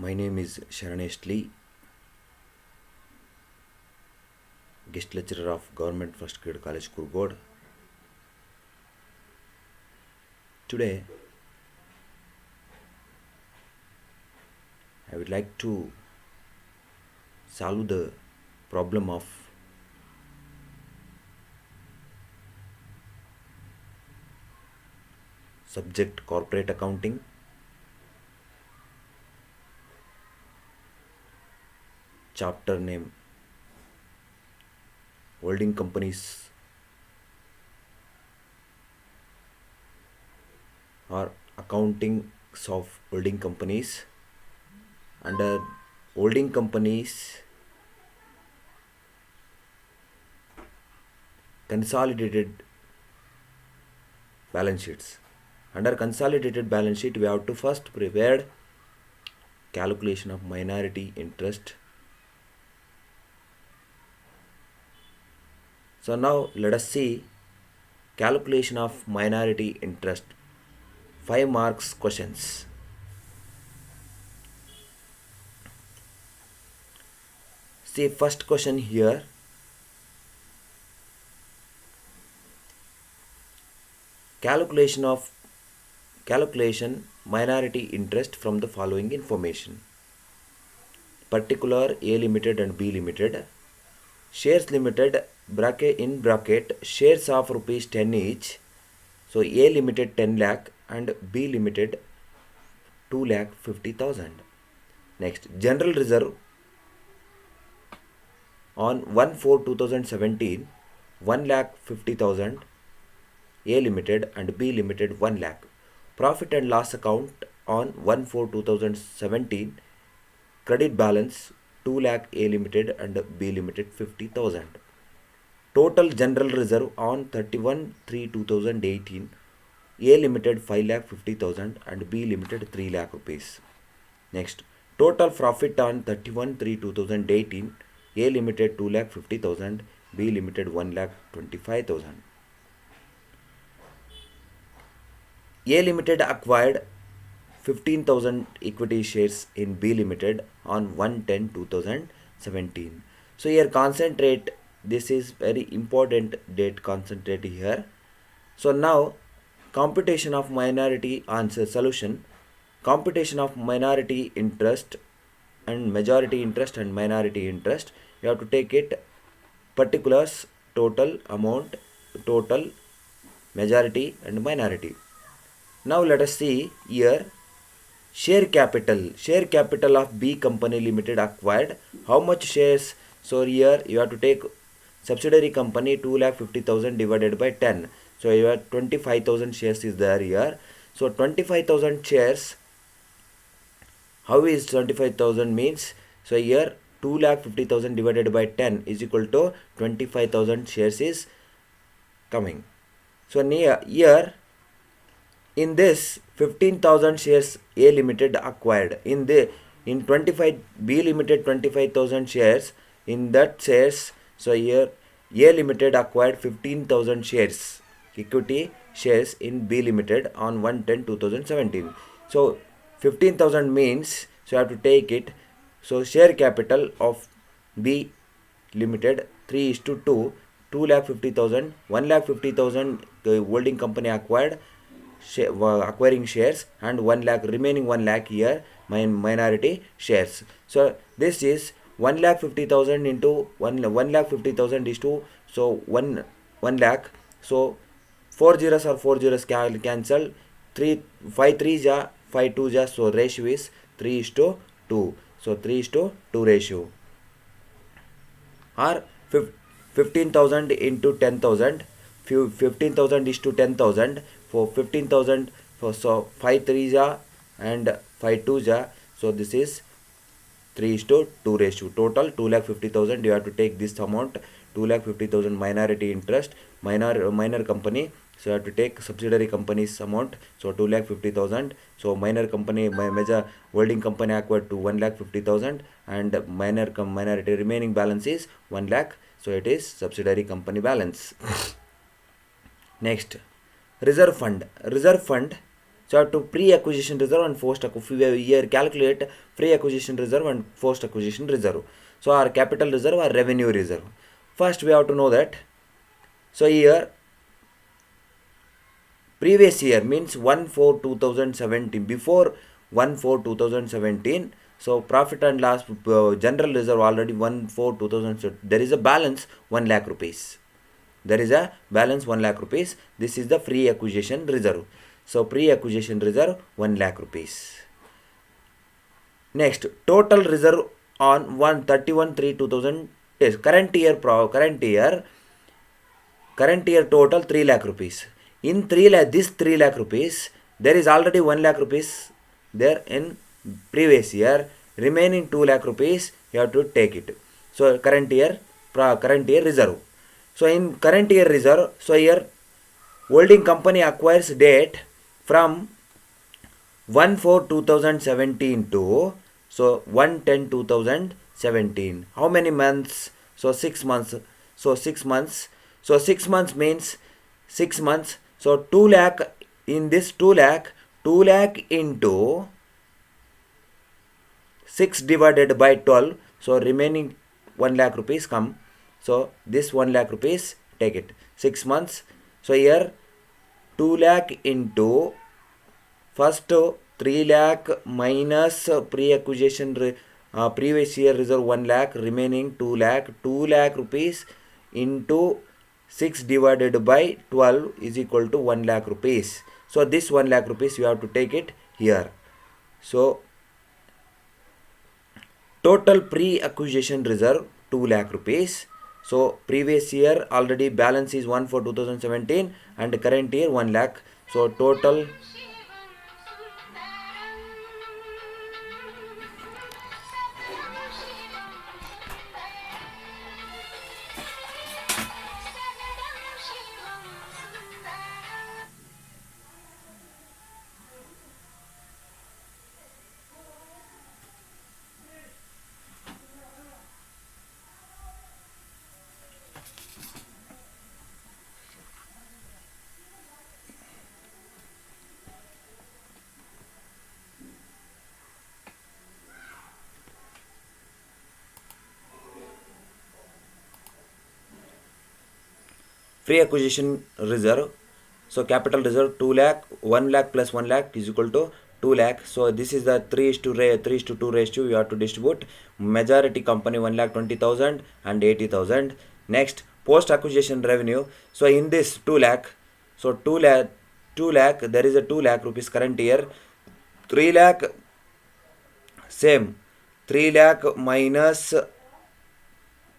My name is Sharanesh Lee, guest lecturer of Government First Grade College, Kurgod. Today, I would like to solve the problem of subject corporate accounting, chapter name holding companies or accounting of holding companies. Under holding companies, consolidated balance sheets. Under consolidated balance sheet, we have to first prepare calculation of minority interest. So now let us see calculation of minority interest. 5 marks questions. See first question here. Calculation minority interest from the following information. Particular A limited and B limited. Shares limited bracket shares of rupees 10 each. So A limited 10 lakh and B limited 2 lakh 50,000. Next, general reserve on 1/4/2017 1 lakh 50,000 A limited and B limited 1 lakh. Profit and loss account on 1/4/2017 credit balance 2 lakh A limited and B limited 50,000. Total general reserve on 31/3/2018 A limited 5 lakh 50,000 and B limited 3 lakh rupees. Next, total profit on 31/3/2018 A limited 2 lakh 50,000, B limited 1 lakh 25,000. A limited acquired 15,000 equity shares in B limited on 1/10/2017. So here concentrate, this is very important date, concentrate here. So now computation of minority answer solution. Computation of minority interest and majority interest and minority interest. You have to take it particulars, total amount, total, majority and minority. Now let us see here share capital of B company limited acquired. How much shares? So here you have to take subsidiary company 2,50,000 divided by 10. So you have 25,000 shares is there here. So 25,000 shares. How is 25,000 means? So here 2,50,000 divided by 10 is equal to 25,000 shares is coming. So here in this 15,000 shares A limited acquired. In 25 B limited 25,000 shares. In that shares, so here A limited acquired 15,000 shares equity shares in B limited on 1/10/2017. So 15,000 means, so I have to take it. So share capital of B limited 3:2, 2,50,000, 1,50,000 the holding company acquired, acquiring shares, and 1 lakh remaining 1 lakh here minority shares. So this is 1,50,000 into 1,50,000 is to, so 1 lakh. So 4 zeros or 4 zeros cancel. 5 3 ja 5 2 ja, so ratio is 3:2. So 3:2 ratio. Or 15,000 into 10,000. 15,000 is to 10,000. For 15,000, so 5 3 ja and 5 2 ja, so this is 3:2 ratio. Total 2,50,000. You have to take this amount 2,50,000 minority interest, minor company. So you have to take subsidiary company's amount. So 2,50,000. So minor company, major holding company acquired to 1,50,000 and minority remaining balance is 1 lakh. So it is subsidiary company balance. Next, reserve fund. So to pre-acquisition reserve and here calculate pre-acquisition reserve and post-acquisition reserve. So our capital reserve or revenue reserve. First we have to know that. So here previous year means 1/4/2017, before 1/4/2017. So profit and loss general reserve already 1/4/2017. There is a balance 1 lakh rupees. There is a balance 1 lakh rupees. This is the pre-acquisition reserve. So pre-acquisition reserve 1 lakh rupees. Next, total reserve on 1/31/3/2000 is current year total 3 lakh rupees. In 3 lakh, this 3 lakh rupees, there is already 1 lakh rupees there in previous year. Remaining 2 lakh rupees you have to take it. So current year reserve. So in current year reserve, so here holding company acquires debt from 1/4/2017 to so 1/10/2017. How many months? So 6 months. So 6 months. So 6 months means 6 months. So 2 lakh, in this 2 lakh into 6 divided by 12. So remaining 1 lakh rupees come. So this 1 lakh rupees take it. 6 months. So here 2 lakh into first 3 lakh minus pre-acquisition previous year reserve 1 lakh, remaining 2 lakh rupees into 6 divided by 12 is equal to 1 lakh rupees. So this 1 lakh rupees you have to take it here. So total pre-acquisition reserve 2 lakh rupees. So previous year already balance is 1/4/2017 and current year 1 lakh. So total pre-acquisition reserve. So capital reserve 2 lakh, 1 lakh plus 1 lakh is equal to 2 lakh. So this is the 3:2 ratio you have to distribute. Majority company 1,20,000 and 80,000. Next, post acquisition revenue. So in this 2 lakh, so 2 lakh, there is a 2 lakh rupees current year. 3 lakh same, 3 lakh minus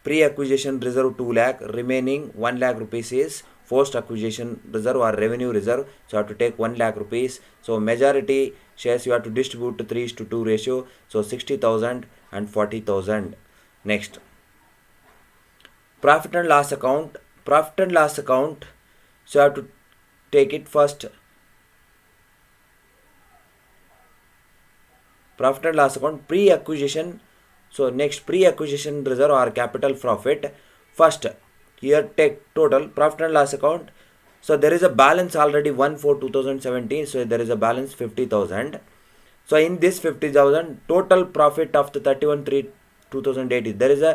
pre-acquisition reserve 2 lakh, remaining 1 lakh rupees is post-acquisition reserve or revenue reserve. So you have to take 1 lakh rupees. So majority shares you have to distribute to 3:2 ratio. So 60,000 and 40,000. Next, profit and loss account. Profit and loss account. So you have to take it first. Profit and loss account pre-acquisition. So next, pre-acquisition reserve or capital profit. First, here take total profit and loss account. So there is a balance already 1/4/2017. So there is a balance 50,000. So in this 50,000, total profit of the 31/3/2018. There is a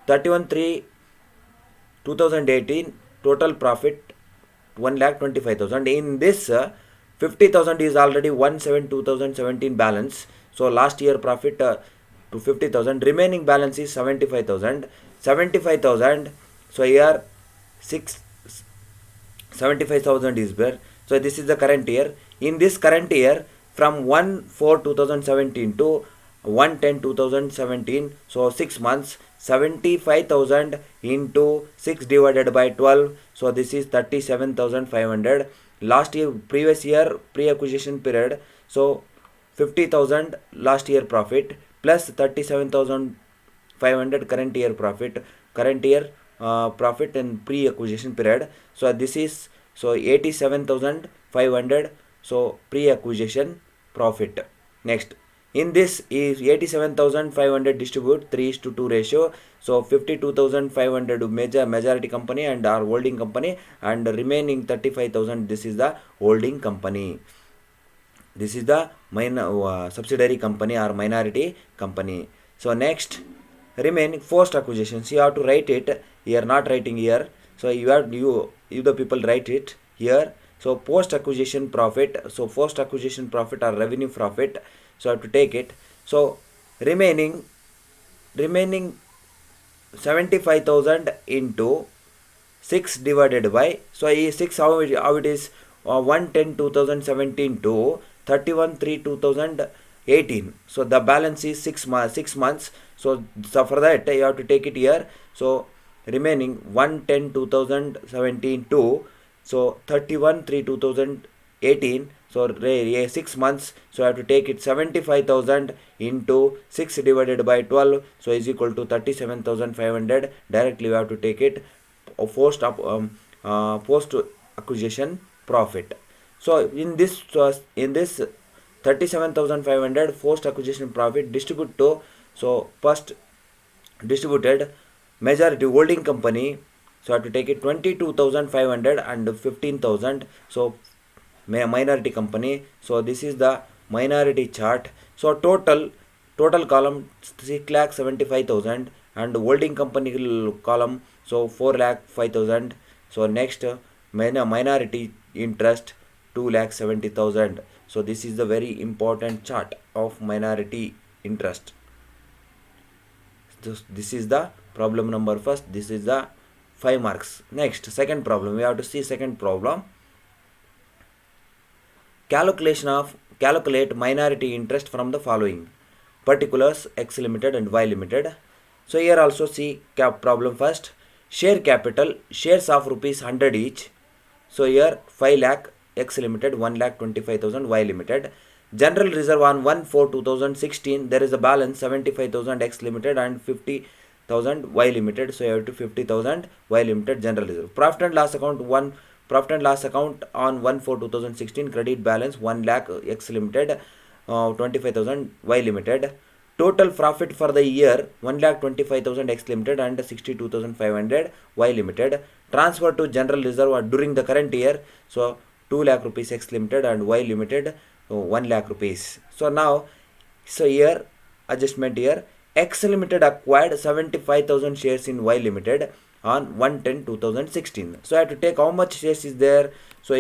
31/3/2018 total profit 1,25,000. In this 50,000 is already 1/7/2017 balance. So last year profit to 50,000. Remaining balance is 75,000. 75,000. So here 75,000 is there. So this is the current year. In this current year, from 1/4/2017 to 1/10/2017, so 6 months, 75,000 into 6 divided by 12. So this is 37,500. Last year, previous year pre-acquisition period. So 50,000 last year profit plus 37,500 current year profit. Current year profit in pre-acquisition period. So this is 87,500. So pre-acquisition profit. Next, in this is 87,500 distribute 3:2 ratio. So 52,500 majority company and our holding company, and remaining 35,000 this is the holding company. This is the subsidiary company or minority company. So next, remaining post acquisitions. You have to write it here, not writing here. So you the people write it here. So post acquisition profit. So post acquisition profit or revenue profit. So I have to take it. So remaining 75,000 into 6 divided by, so 6 how it is, 110 2017 to 31 3 2018. So the balance is 6 months. So for that you have to take it here. So remaining 110 2017 to, so 31 3 2018. So 6 months. So I have to take it 75,000 into 6 divided by 12. So is equal to 37,500. Directly we have to take it post acquisition profit. So in this 37,500 post acquisition profit distribute to, so first distributed majority holding company. So I have to take it 22,500 and 15,000. So minority company. So this is the minority chart. So total column 6,75,000 and holding company column, so 4,05,000. So next, minority interest 2,70,000. So this is the very important chart of minority interest. This is the problem number first. This is the 5 marks. Next, second problem. We have to see second problem. Calculate minority interest from the following particulars: X limited and Y limited. So here also see problem first. Share capital, shares of rupees 100 each. So here 5 lakh X limited, 1,25,000 Y limited. General reserve on 1/4/2016 there is a balance 75,000 X limited and 50,000 Y limited. So you have to 50,000 Y limited general reserve. Profit and loss account on 1/4/2016 credit balance 1 lakh X limited, 25,000 Y limited. Total profit for the year 1,25,000 X limited and 62,500 Y limited. Transfer to general reserve during the current year, so 2 lakh rupees X limited and Y limited 1 lakh rupees. So now, so here adjustment here, X limited acquired 75,000 shares in Y limited on 1/10/2016. So I have to take how much shares is there. So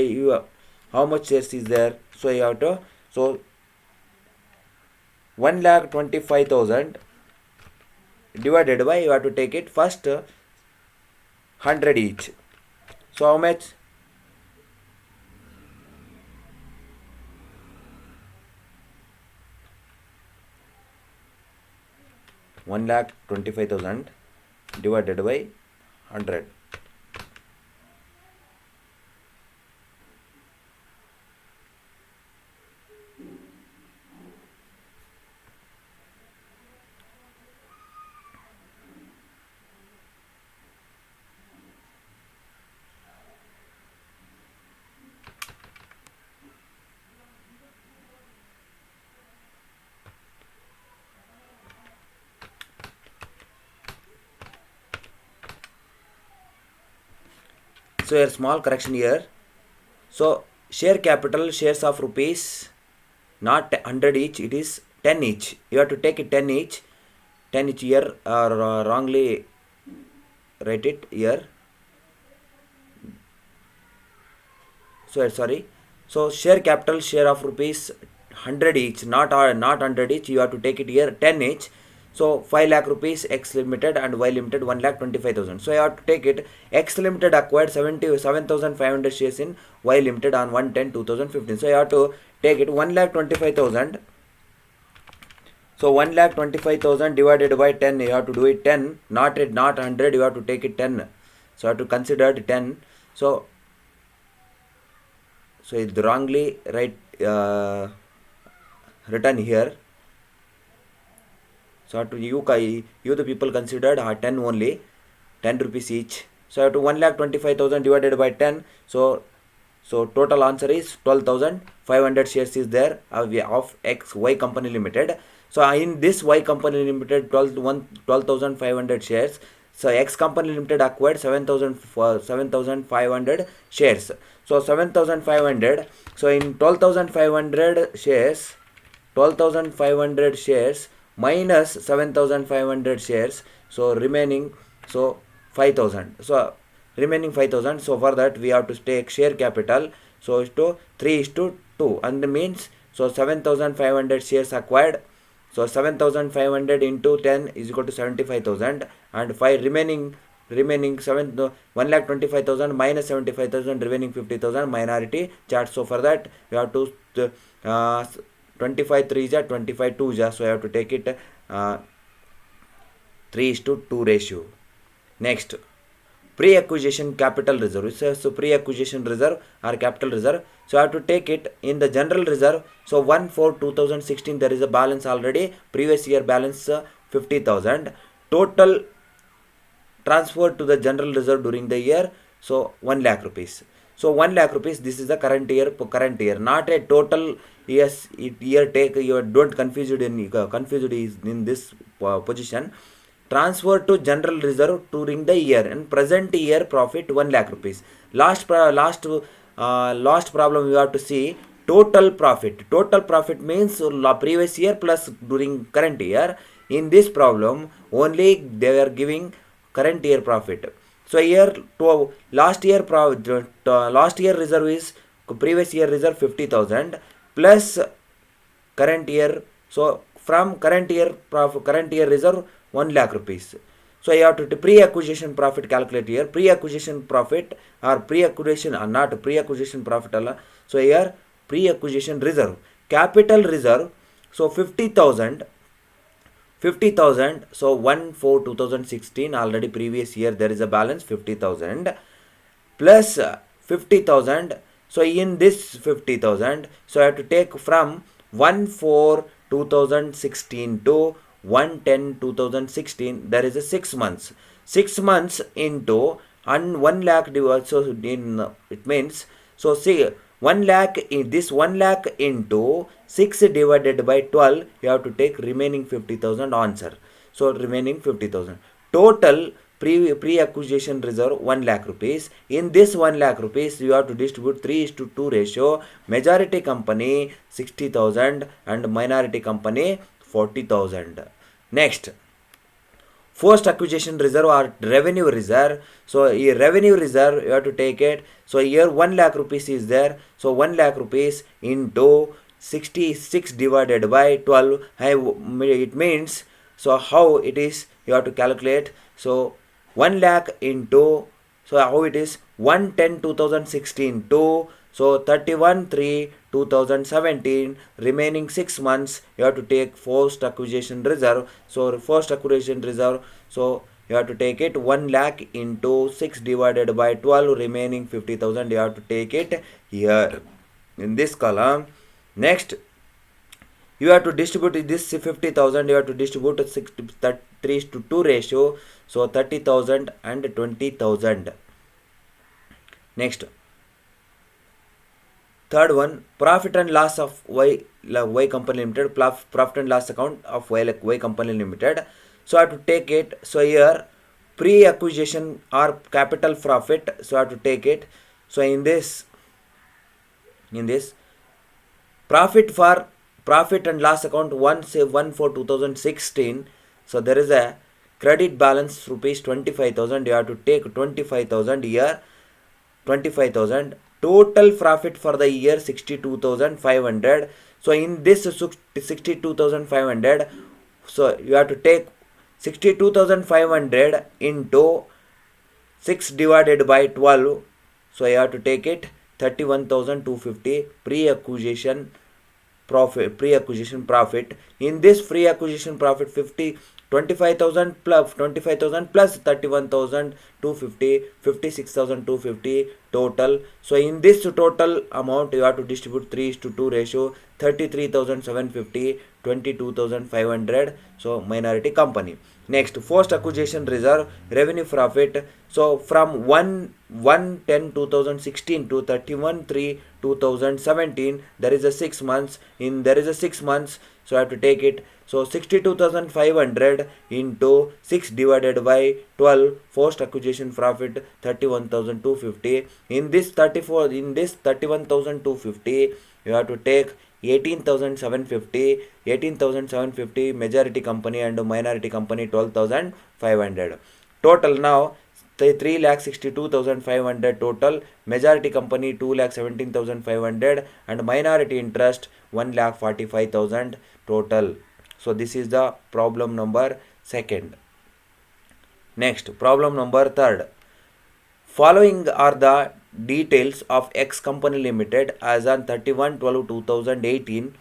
how much shares is there. So you have to, so 1,25,000 divided by, you have to take it first 100 each. So how much? 1,25,000 divided by 100. So a small correction here. So share capital, shares of rupees, not 100 each, it is 10 each. You have to take it 10 each. 10 each here, or wrongly write it here. So sorry. So share capital, share of rupees 100 each, not 100 each. You have to take it here 10 each. So 5 lakh rupees X limited and Y limited 1,25,000. So I have to take it. X limited acquired 77,500 shares in Y limited on 1/10/2015. So I have to take it 1,25,000. So 1,25,000 divided by 10. You have to do it 10, not 100. You have to take it 10. So I have to consider it 10. So it's wrongly written here. So to you the people considered 10 only, 10 rupees each. So I have to 1,25,000 divided by 10. So total answer is 12,500 shares is there of Y company limited. So in this Y company limited 12,500 shares, So X company limited acquired 7,500 shares. So 7,500. So in 12,500 shares, 12,500 shares minus 7,500 shares. So remaining, so 5,000. So remaining 5,000. So for that we have to take share capital. So is to 3:2, and means so 7,500 shares acquired. So 7,500 into 10 is equal to 75,000, and 5 remaining 1,25,000 minus 75,000, remaining 50,000 minority charge. So for that we have to 25 3 ja 25 2 ja, so I have to take it 3:2 ratio. Next, pre-acquisition capital reserve. So pre-acquisition reserve or capital reserve. So I have to take it in the general reserve. So 1/4/2016 there is a balance already. Previous year balance 50,000. Total transferred to the general reserve during the year. So 1 lakh rupees. So 1 lakh rupees. This is the current year. Not a total. Yes, year take. You don't confuse it in this position. Transfer to general reserve during the year, and present year profit 1 lakh rupees. Last problem you have to see total profit. Total profit means previous year plus during current year. In this problem only they are giving current year profit. So here to last year reserve is previous year reserve 50,000 plus current year. So from current year reserve 1 lakh rupees. So you have to pre-acquisition profit calculate here. Pre-acquisition profit or pre-acquisition or not pre-acquisition profit alla. So here pre-acquisition reserve. Capital reserve. So 50,000. So 1/4/2016 already previous year there is a balance 50,000 plus 50,000. So in this 50,000, so I have to take from 1/4/2016 to 1/10/2016. There is a 6 months. 6 months into and 1 lakh divided. So in it means so see 1 lakh in this 1 lakh into 6 divided by 12. You have to take remaining 50,000 answer. So remaining 50,000. Total pre-acquisition reserve 1 lakh rupees. In this 1 lakh rupees you have to distribute 3:2 ratio. Majority company 60,000 and minority company 40,000. Next, first acquisition reserve or revenue reserve. So a revenue reserve you have to take it. So here 1 lakh rupees is there. So 1 lakh rupees into 66 divided by 12. It means so how it is you have to calculate. So 1 lakh into so how it is 1/10/2016 to so 31/3/2017. Remaining 6 months you have to take first acquisition reserve. So first acquisition reserve. So you have to take it 1 lakh into 6 divided by 12. Remaining 50,000 you have to take it here in this column. Next, you have to distribute this 50,000. You have to distribute 3:2 ratio. So 30,000 and 20,000. Next, third one, profit and loss of Y company limited. Profit and loss account of Y company limited. So I have to take it. So here pre-acquisition or capital profit. So I have to take it. So in this profit and loss account 1/4/2016. So there is a credit balance rupees 25,000. You have to take 25,000 here. 25,000. Total profit for the year 62,500. So in this 62,500, so you have to take 62,500 into 6 divided by 12. So you have to take it 31,250 pre-acquisition profit. In this pre-acquisition profit 25,000 plus 31,250, 56,250 total. So in this total amount you have to distribute 3:2 ratio. 33,750, 22,500. So minority company. Next, first acquisition reserve revenue profit. So from 1/10/2016 to 31/3/2017 there is a 6 months. So I have to take it. So 62,500 into 6 divided by 12, post acquisition profit 31,250. In this 31,250, you have to take 18,750. 18,750 majority company and minority company 12,500. Total now 3,62,500 total, majority company 2,17,500 and minority interest 1,45,000 total. So this is the problem number second. Next, problem number third. Following are the details of X Company Limited as on 31/12/2018.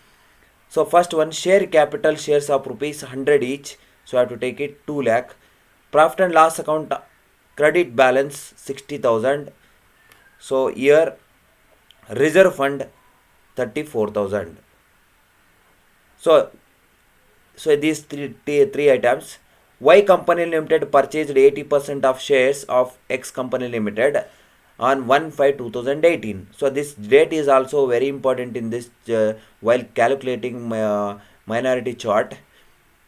So first one, share capital, shares of rupees 100 each. So I have to take it 2 lakh. Profit and loss account, credit balance 60,000. So here reserve fund 34,000. So these three items. Y Company Limited purchased 80% of shares of X Company Limited on 1/5/2018. So this date is also very important in this while calculating minority chart.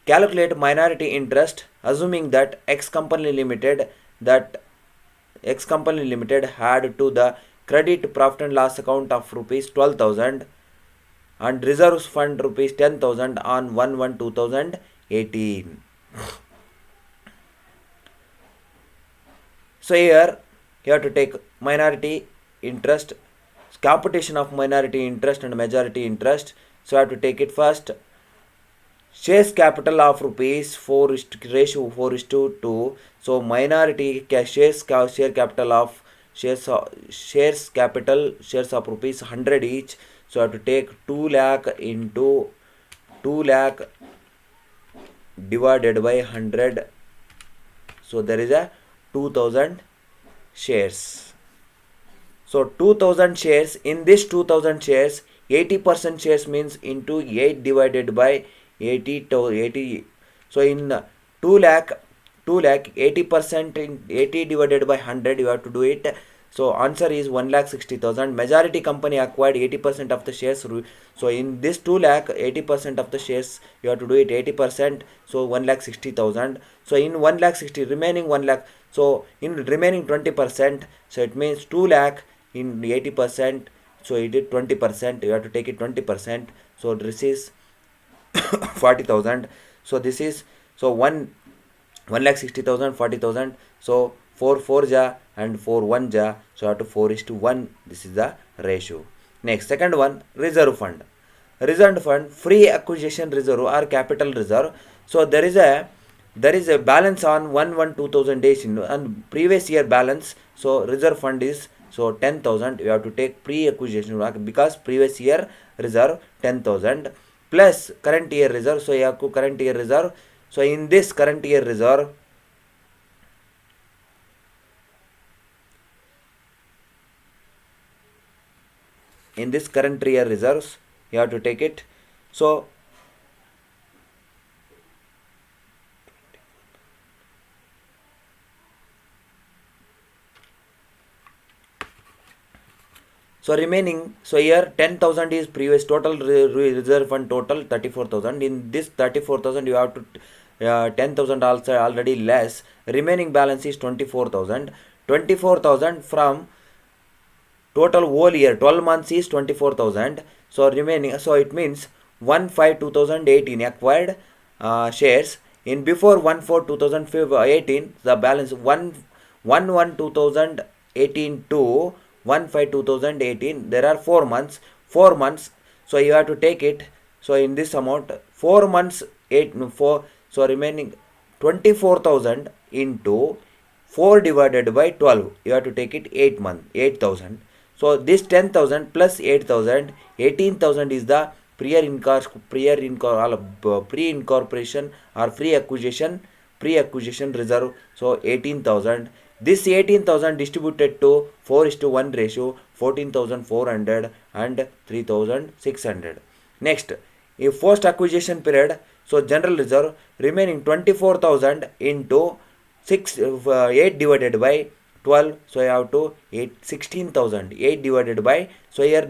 Calculate minority interest assuming that X Company Limited had to the credit profit and loss account of rupees 12,000 and reserves fund rupees 10,000 on 1/1/2018. So here you have to take minority interest, computation of minority interest and majority interest. So I have to take it first. Shares capital of rupees 4 ratio 4:2. So minority share capital of shares of rupees 100 each. So I have to take 2 lakh into 2 lakh divided by 100. So there is a 2,000 shares. So 2,000 shares. In this 2,000 shares, 80% shares means into 8 divided by 80 to 80. So in 2 lakh 80% in 80 divided by 100 you have to do it. So answer is 1,60,000. Majority company acquired 80% of the shares. So in this 2 lakh 80% of the shares you have to do it 80%. So 1,60,000. So in 1,60,000 remaining 1 lakh. So in remaining 20%. So it means 2 lakh in 80%. So it is 20%. You have to take it 20%. So this is 40,000. So this is so 1,60,000 40,000. So 4 ja and 4 1 ja. So I have to 4:1. This is the ratio. Next, second one, reserve fund. Reserve fund, free acquisition reserve or capital reserve. So there is a balance on 1/1/2018 and previous year balance. So reserve fund is so 10,000. You have to take pre-acquisition because previous year reserve 10,000 plus current year reserve. So you have to current year reserve. So in this current year reserve, reserves, you have to take it. So remaining, so here 10,000 is previous total reserve fund total 34,000. In this 34,000 you have to 10,000 also already less. Remaining balance is 24,000. 24,000 from total whole year 12 months is 24,000. So remaining, so it means 1/5/2018 acquired shares. In before 1/4/2018 the balance 1/1/2018 to 1/5/2018 there are 4 months. So you have to take it. So in this amount 4 months 4. So remaining 24,000 into 4 divided by 12 you have to take it 8,000. So this 10,000 plus 8,000, 18,000 is the pre-incorporation or pre-acquisition reserve. So 18,000. This 18,000 distributed to 4:1 ratio 14,400 and 3,600. Next, if post acquisition period, so general reserve remaining 24,000 into 8 divided by 12, so you have to 16,000. 8 divided by, so here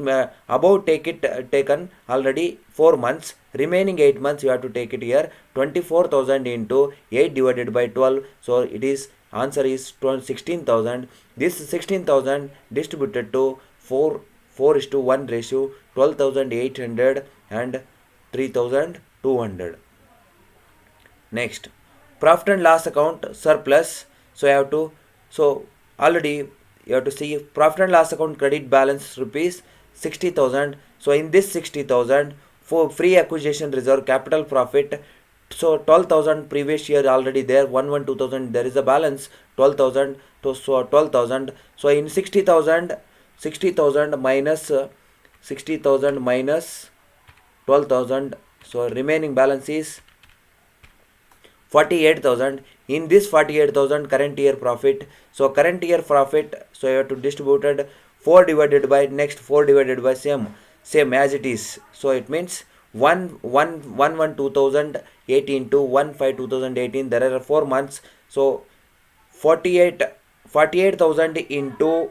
above taken already 4 months, remaining 8 months you have to take it here. 24,000 into 8 divided by 12, so it is answer is 16,000. This 16,000 distributed to 4:1 ratio, 12,800 and 3,200. Next, profit and loss account surplus. So you have to, so already you have to see profit and loss account credit balance rupees 60,000. So in this 60,000 for free acquisition reserve capital profit, so 12,000 previous year already there, 1,2,000 there is a balance 12,000, so 12,000. So in 60,000, 60,000 minus 60,000 minus 12,000, so remaining balance is 48,000. In this 48,000 current year profit, so current year profit, so you have to distribute it 4 divided by, next 4 divided by same as it is. So it means 1 2018 to 1 5 2018, there are 4 months. So 48,000 into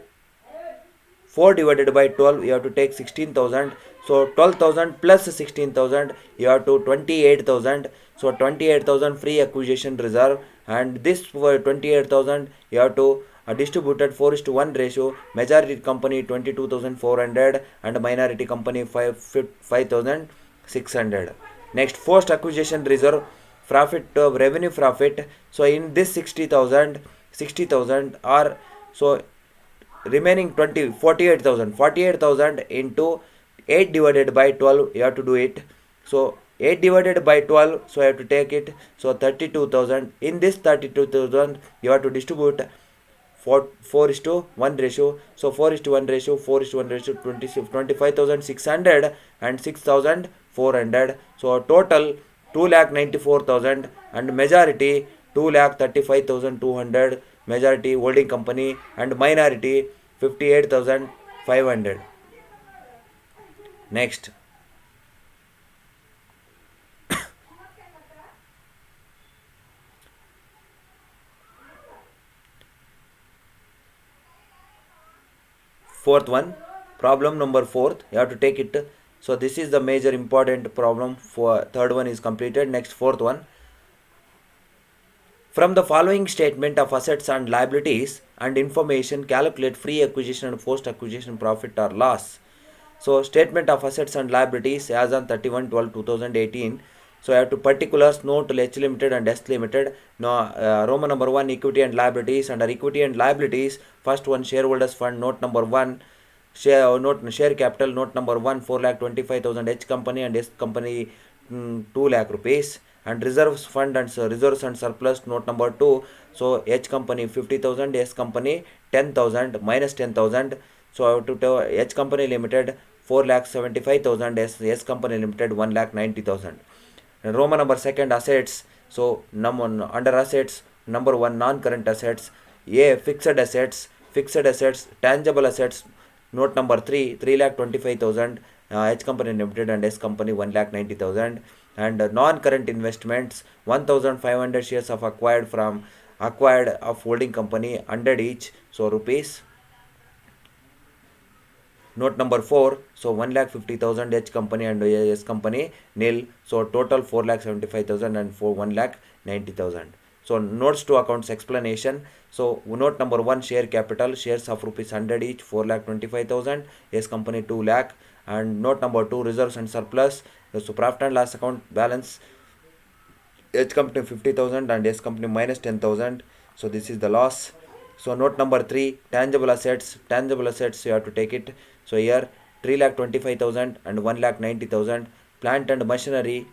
4 divided by 12, you have to take 16,000. So 12,000 plus 16,000, you have to 28,000. So 28,000 free acquisition reserve, and this for 28,000 you have to distributed 4:1 ratio. Majority company 22,400 and minority company 5,600. Next, post acquisition reserve profit, revenue profit. So in this 60,000 are, so remaining 48,000 into 8 divided by 12, you have to do it. So 8 divided by 12, so you have to take it, so 32,000. In this 32,000 you have to distribute 4:1 ratio. So 4:1 ratio, 4:1 ratio, 25,600 and 6,400. So total 2,94,000 and majority 2,35,200, majority holding company, and minority 58,500. Next, fourth one, problem number 4th, you have to take it. So this is the major important problem. For third one is completed. Next, fourth one, from the following statement of assets and liabilities and information, calculate free acquisition and post acquisition profit or loss. So statement of assets and liabilities as on 31/12/2018. So I have to particulars note H limited and S limited. Now Roman number 1, equity and liabilities. Under equity and liabilities, first one, shareholders fund. Note number 1, share capital. Note number 1, 4,25,000 H company and S company 2 lakh rupees. And reserves fund and reserves and surplus. Note number 2, so H company 50,000, S company 10,000 minus 10,000. So I have to tell H company limited 4,75,000, S company limited 1,90,000. And Roman number 2, assets. So under assets, number 1, non-current assets. A, fixed assets, tangible assets. Note number 3, 3,25,000, H company limited and S company 1,90,000. And non-current investments, 1,500 shares of acquired of holding company, 100 each, so rupees. Note number 4, so 1,50,000 H company and S company nil, so total 4,75,000 and 1,90,000. So notes to accounts explanation. So note number 1, share capital, shares of rupees 100 each, 4,25,000, S company 2 lakh. And note number 2, reserves and surplus. So profit and loss account balance, H company 50,000 and S company minus 10,000. So this is the loss. So note number 3, tangible assets. You have to take it. So here 3,25,000 and 1,90,000. Plant and machinery.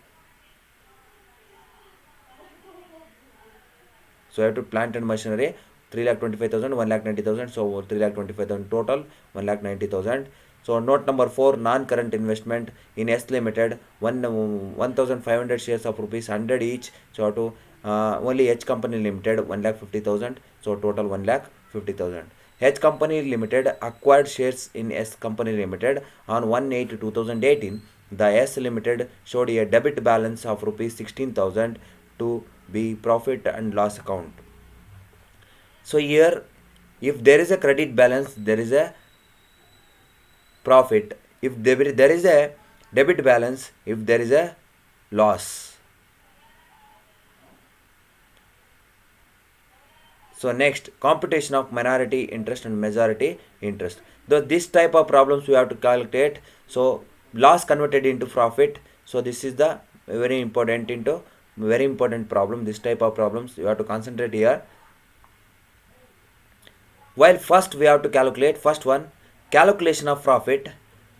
So you have to plant and machinery 3,25,000, 1,90,000. So 3,25,000 total, 1,90,000. So note number 4, non-current investment in S limited, 1,500 shares of rupees 100 each. So to only H company limited 1,50,000. So total 1,50,000. H company limited acquired shares in S company limited on 1/8/2018. The S limited showed a debit balance of rupees 16,000 to be profit and loss account. So here if there is a credit balance, there is a profit. If there is a debit balance, if there is a loss. So next, computation of minority interest and majority interest. Though this type of problems we have to calculate. So loss converted into profit. So this is the very important problem. This type of problems you have to concentrate here. While first we have to calculate, first one, calculation of profit.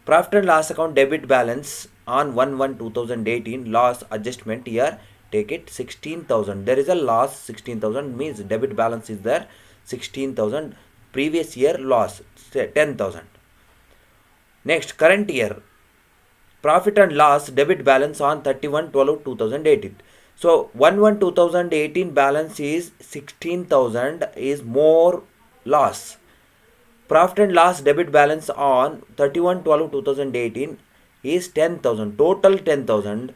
Profit and loss account debit balance on 1/1/2018, loss adjustment here. Take it 16,000. There is a loss 16,000, means debit balance is there 16,000. Previous year loss 10,000. Next, current year profit and loss debit balance on 31/12/2018. So 1/1/2018 balance is 16,000, is more loss. Profit and loss debit balance on 31/12/2018 is 10,000, total 10,000.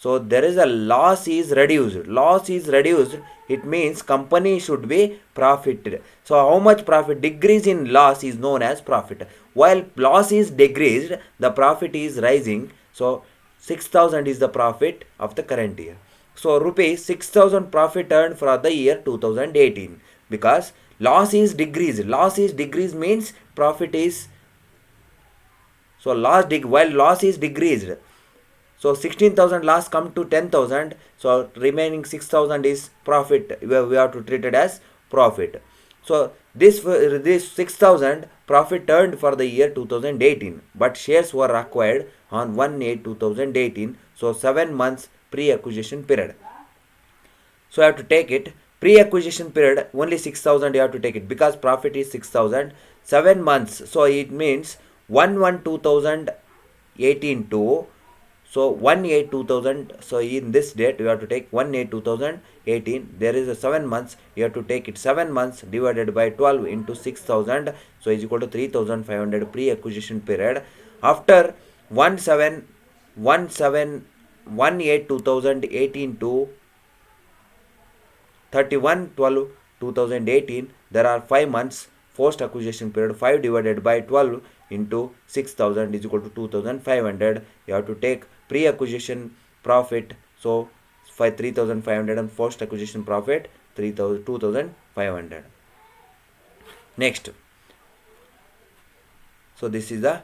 So there is a loss is reduced. Loss is reduced. It means company should be profited. So how much profit? Decrease in loss is known as profit. While loss is decreased, the profit is rising. So 6,000 is the profit of the current year. So rupees 6,000 profit earned for the year 2018, because loss is decreased. Loss is decreased means profit is, so while loss is decreased, so 16,000 loss come to 10,000. So remaining 6,000 is profit. We have to treat it as profit. So this 6,000 profit earned for the year 2018, but shares were acquired on 1/8/2018. So 7 months pre-acquisition period. So I have to take it pre-acquisition period only 6,000 you have to take it, because profit is 6,000. 7 months, so it means 1/1/2018 to, so 1/8/2000. So in this date you have to take 1/8/2018. There is a 7 months, you have to take it 7 months divided by 12 into 6,000, so is equal to 3,500 pre-acquisition period. After 1/8/2018 to 31/12/2018, there are 5 months post acquisition period. 5 divided by 12 into 6,000 is equal to 2,500. You have to take pre-acquisition profit, so 3,500, and post acquisition profit 2,500. Next, so this is the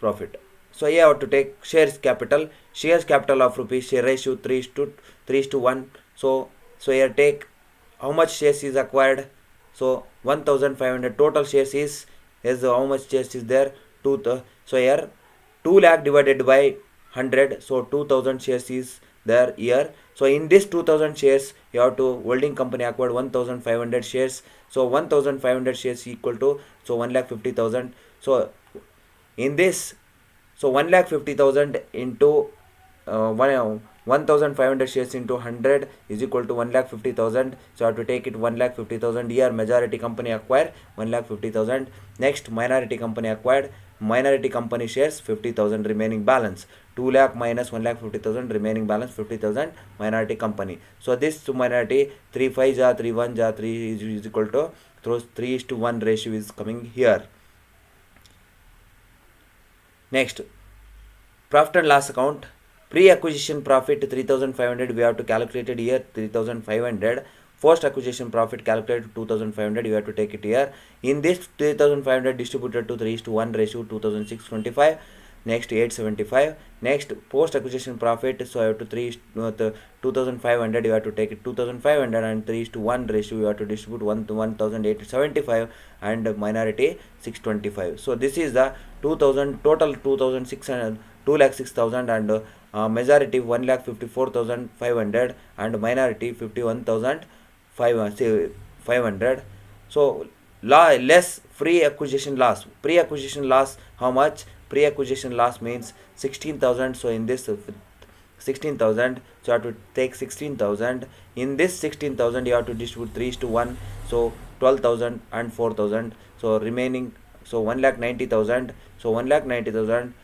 profit. So you have to take shares capital. Shares capital of rupees, share ratio 3:1. So here take how much shares is acquired. So 1,500. Total shares is how much shares is there? So here 2 lakh divided by 100. So 2,000 shares is there here. So in this 2,000 shares, you have to, holding company acquired 1,500 shares. So 1,500 shares equal to, so 1,50,000. So in this, so 1,50,000 into 1,500 shares into 100 is equal to 1,50,000. So I have to take it 1,50,000. Here majority company acquired 1,50,000. Next, minority company acquired. Minority company shares 50,000, remaining balance 2 lakh minus 1,50,000, remaining balance 50,000 minority company. So this minority 3 5 ja 3 1 ja 3 is equal to 3:1 ratio is coming here. Next, profit and loss account. Pre-acquisition profit 3,500 we have to calculate it here 3,500. Post acquisition profit calculated 2,500, you have to take it here. In this 3,500 distributed to 3:1 ratio 2,625. Next 875. Next, post acquisition profit, so I have to 2,500 you have to take it 2,500, and 3:1 ratio you have to distribute 1,875, and minority 625. So this is the 2,000 total 2,600 2,06,000, and majority 1,54,500, and minority 51,500. So less pre-acquisition loss. Pre-acquisition loss how much? Pre-acquisition loss means 16,000. So in this 16,000, so you have to take 16,000. In this 16,000 you have to distribute 3:1. So 12,000 and 4,000. So remaining, so 1,90,000. So 1,90,000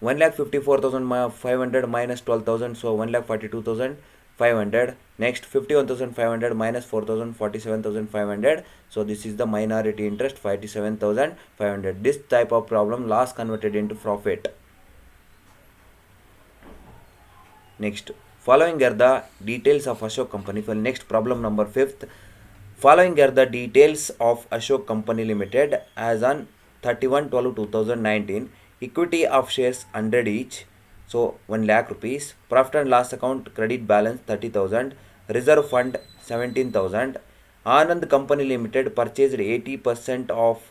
1,54,500 minus 12,000, so 1,42,000. 500. Next 51,500 minus 4,000, 47,500. So this is the minority interest 57,500. This type of problem, loss converted into profit. Next, following are the details of Ashok Company. For next problem number 5th. Following are the details of Ashok Company Limited as on 31/12/2019. Equity of shares 100 each, so 1 lakh rupees. Profit and loss account credit balance 30,000. Reserve fund 17,000. Anand Company Limited purchased 80% of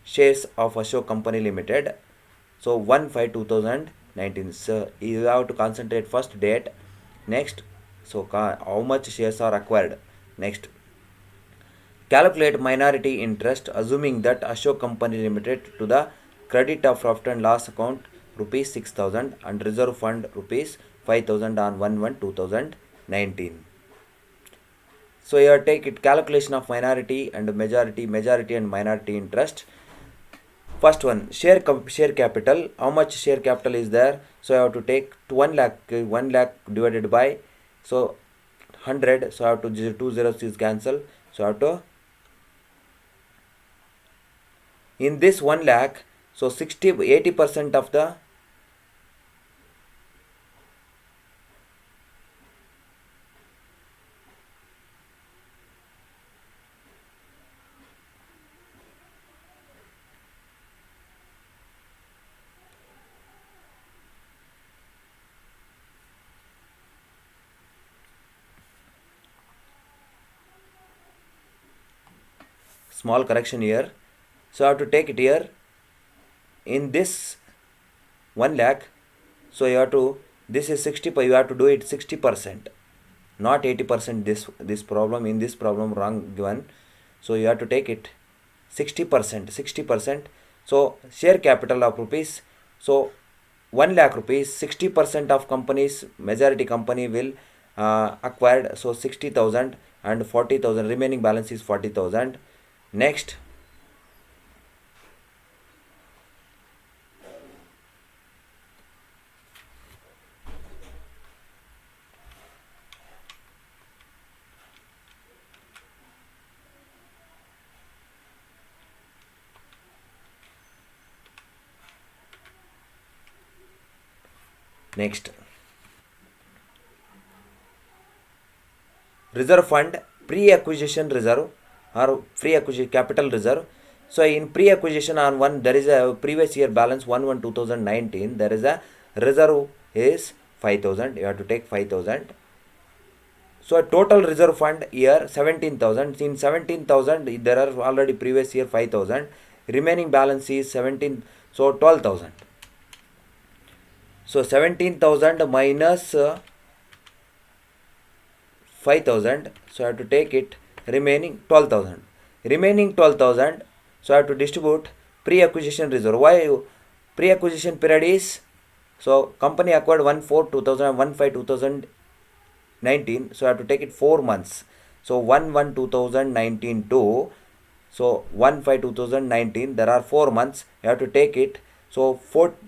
shares of Ashok Company Limited. So 1/5/2019. So you have to concentrate first date. Next, so how much shares are acquired. Next, calculate minority interest assuming that Ashok Company Limited to the credit of profit and loss account rupees 6,000 and reserve fund rupees 5,000 on 1/1/2019. So here take it calculation of minority and majority and minority interest. First one, share capital. How much share capital is there? So I have to take 1 lakh divided by, so 100. So I have to 2 zeros is cancel. So I have to, in this 1 lakh, so 80% of the small correction here. So I have to take it here. In this 1 lakh, so you have to, this is 60, you have to do it 60%, not 80%. This problem, in this problem wrong given. So you have to take it 60%. So share capital of rupees, so 1 lakh rupees, 60% of companies, majority company will acquired, so 60,000 and 40,000, remaining balance is 40,000. Next, reserve fund, pre-acquisition reserve or pre-acquisition capital reserve. So in pre-acquisition on one, there is a previous year balance 1/1/2019. There is a reserve is 5,000. You have to take 5,000. So a total reserve fund here 17,000. In 17,000, there are already previous year 5,000. Remaining balance is 17. So 12,000. So 17,000 minus 5,000. So I have to take it remaining 12,000. Remaining 12,000. So I have to distribute pre-acquisition reserve. Why pre-acquisition period is, so company acquired 1/4/2000, 1/5/2019. So I have to take it 4 months. So 1/1/2019 to, so 1/5/2019. There are 4 months. You have to take it. So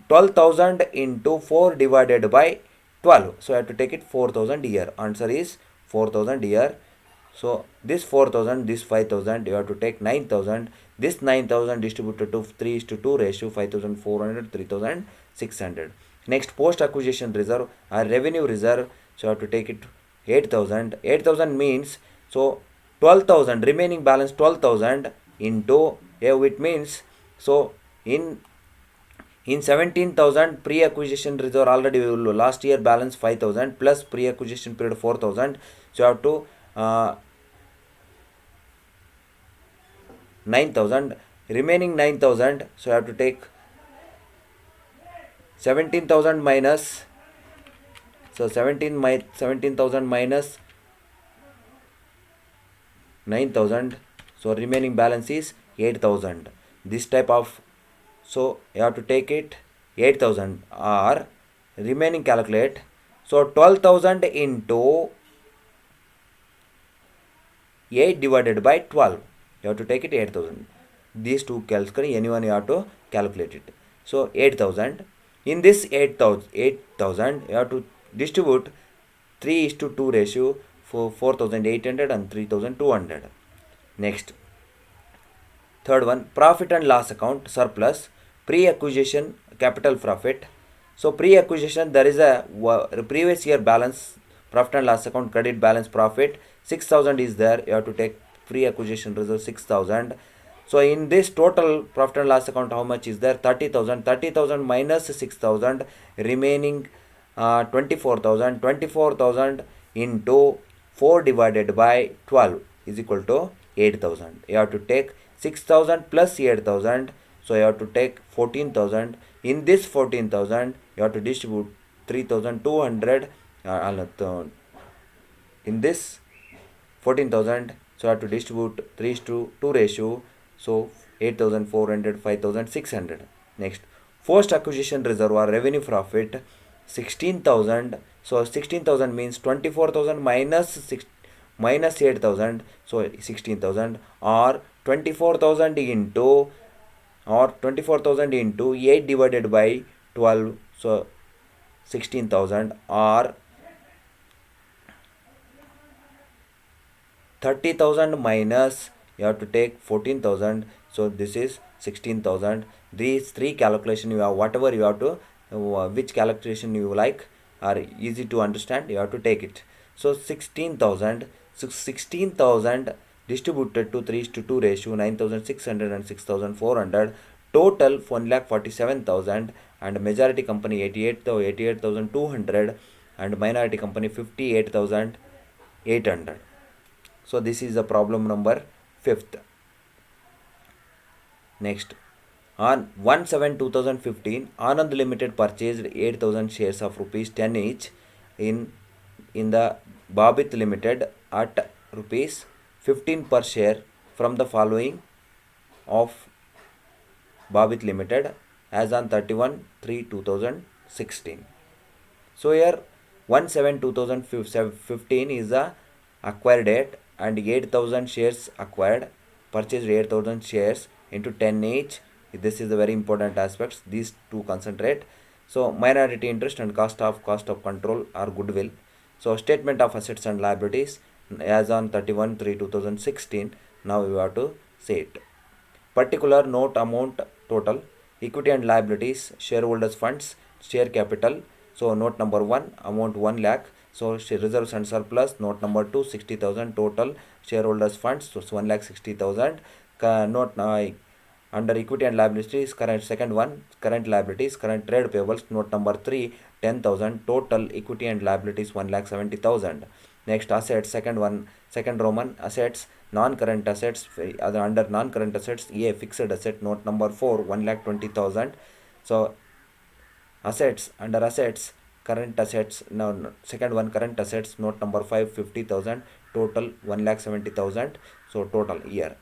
12,000 into 4 divided by 12. So I have to take it 4,000 here. Answer is 4,000 here. So this 4,000, this 5,000, you have to take 9,000. This 9,000 distributed to 3:2 ratio, 5,400, 3,600. Next, post acquisition reserve or revenue reserve. So you have to take it 8,000. 8,000 means, so 12,000, remaining balance 12,000 into, it means, so in 17,000 pre-acquisition reserve already last year balance 5,000 plus pre-acquisition period 4,000. So you have to 9,000, remaining 9,000. So you have to take 17,000 minus, so 17,000 minus 9,000. So remaining balance is 8,000. This type of, so you have to take it 8,000 or remaining calculate. So 12,000 into 8 divided by 12. You have to take it 8,000. These two calculate, anyone you have to calculate it. So 8,000. In this 8,000 you have to distribute 3:2 ratio for 4,800 and 3,200. Next, third one, profit and loss account surplus, pre-acquisition capital profit. So pre-acquisition, there is a previous year balance, profit and loss account credit balance profit 6,000 is there. You have to take pre-acquisition reserve 6,000. So in this total profit and loss account, how much is there? 30,000. 30,000 minus 6,000, remaining 24,000. 24,000 into 4 divided by 12 is equal to 8,000. You have to take 6,000 plus 8,000. So you have to take 14,000. In this 14,000, you have to distribute 3,200. In this 14,000, so I have to distribute 3:2 ratio. So 8,400, 5,600. Next, post acquisition reservoir revenue profit 16,000. So 16,000 means 24,000 minus 8,000. So 16,000, or 24,000 into 8 divided by 12. So 16,000, or 30,000 minus, you have to take 14,000. So this is 16,000. These three calculation you have, whatever you have to, which calculation you like are easy to understand, you have to take it. So 16,000. So 16,000 distributed to 3:2 ratio 9,600 and 6,400. Total 1,47,000, and majority company 88,200 and minority company 58,800. So this is the problem number 5th. Next, on 1/7/2015, Anand Limited purchased 8,000 shares of rupees 10 each in the Babit Limited at rupees 15 per share from the following of Babit Limited as on 31/3/2016. So here 1/7/2015 is the acquired date, and 8,000 shares acquired, purchased 8,000 shares into 10 each. This is the very important aspects, these two concentrate. So minority interest and cost of control are goodwill. So statement of assets and liabilities as on 31/3/2016. Now you have to say it. Particular note amount total, equity and liabilities, shareholders funds, share capital. So note number 1, amount 1 lakh. So reserves and surplus. Note number 2, 60,000 total shareholders funds. So 1,60,000. Note under equity and liabilities, current second one, current liabilities, current trade payables. Note number 3, 10,000 total equity and liabilities 1,70,000. Next, assets, second one, second Roman, assets, non-current assets. Under non-current assets, A, fixed asset. Note number 4, 1,20,000. So assets, under assets, current assets. Now second one, current assets. Note number 5, 50,000 total 1,70,000. So total here.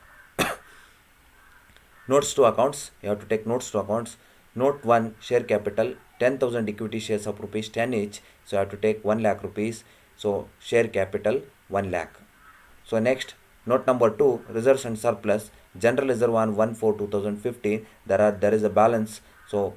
Notes to accounts, you have to take notes to accounts. Note 1, share capital, 10,000 equity shares of rupees 10 each. So you have to take 1 lakh rupees. So share capital 1 lakh. So next, note number 2, reserves and surplus. General reserve on 1/4/2015, there is a balance. So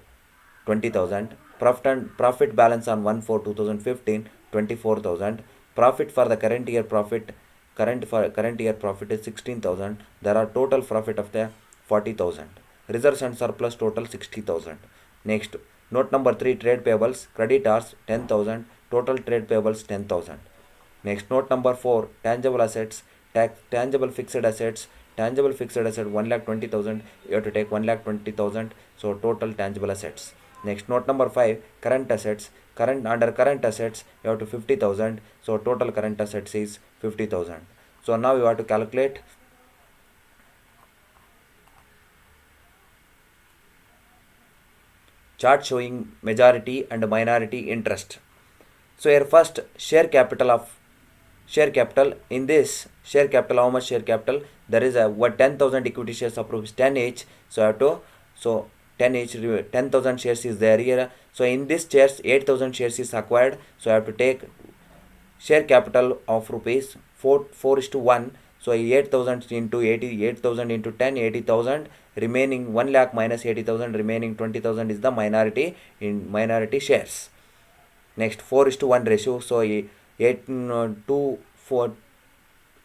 20,000. Profit balance on 1/4/2015, 24,000. Profit for the current year profit, current year profit is 16,000. There are total profit of the 40,000. Reserves and surplus total 60,000. Next, note number 3, trade payables, creditors 10,000, total trade payables 10,000. Next, note number 4, tangible assets, tangible fixed assets, 1,20,000, you have to take 1,20,000. So total tangible assets. Next, note number 5, current assets, under current assets, you have to 50,000. So total current assets is 50,000. So now you have to calculate chart showing majority and minority interest. So here first, share capital. In this share capital, how much share capital? There is a 10,000 equity shares of rupees 10 each. So I have to, so 10 each, 10,000 shares is there here. So in this shares 8,000 shares is acquired. So I have to take share capital of rupees 4:1. So 8,000 into 80, 8,000 into 10, 80,000. Remaining 1 lakh minus 80,000, remaining 20,000 is the minority shares. Next, 4:1 ratio. So 8 2 4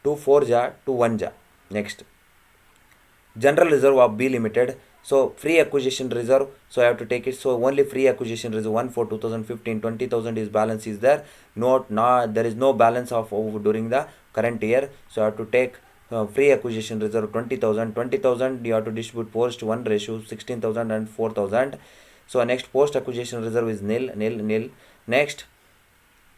2 4 ja 2 1 ja. Next, general reserve of B Limited. So free acquisition reserve, so I have to take it. So only free acquisition reserve 1 for 2015, 20,000 is balance is there. There is no balance of during the current year. So I have to take free acquisition reserve 20,000. 20,000 you have to distribute post 1 ratio 16,000 and 4,000. So next, post acquisition reserve is nil, nil, nil. Next,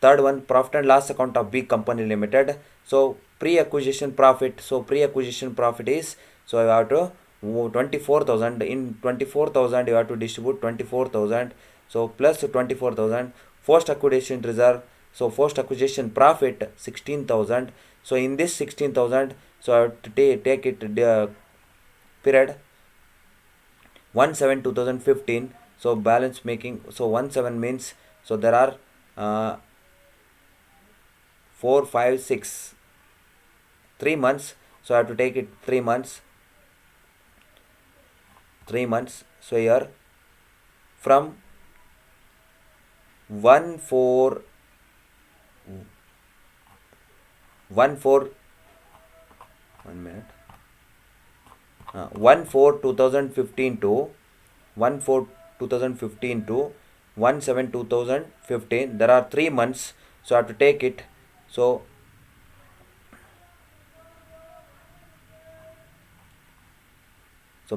third one, profit and loss account of B Company Limited. So pre-acquisition profit. So pre-acquisition profit is, so you have to 24,000. In 24,000 you have to distribute 24,000. So plus 24,000. Post acquisition reserve. So post acquisition profit 16,000. So in this 16,000, so I have to take it period 1/7/2015. So balance making. So 1/7 means, so there are 4 5 6 3 months. So I have to take it 3 months. 3 months. So here from 1 4 1 4 1 minute 1 4 2015 to 1 4 2015 to 1/7 2015. There are 3 months. So I have to take it. So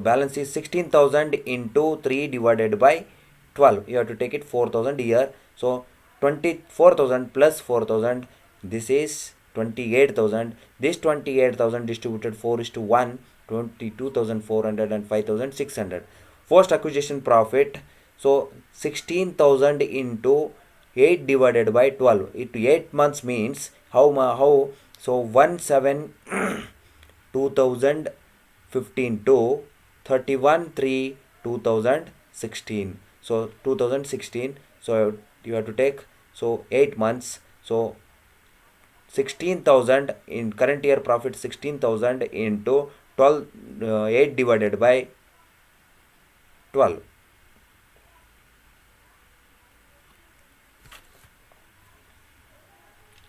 balance is 16,000 into 3 divided by 12. You have to take it 4,000 here. So 24,000 plus 4,000. This is 28,000. This 28,000 distributed 4:1. 22,400 and 5,600. Post acquisition profit. So 16,000 into 8 divided by 12. It 8 months means how? So 1/7 2015 to 31/3/2016. So 2016. So you have to take, so 8 months. So 16,000 in current year profit, 16,000 into 12, 8 divided by 12.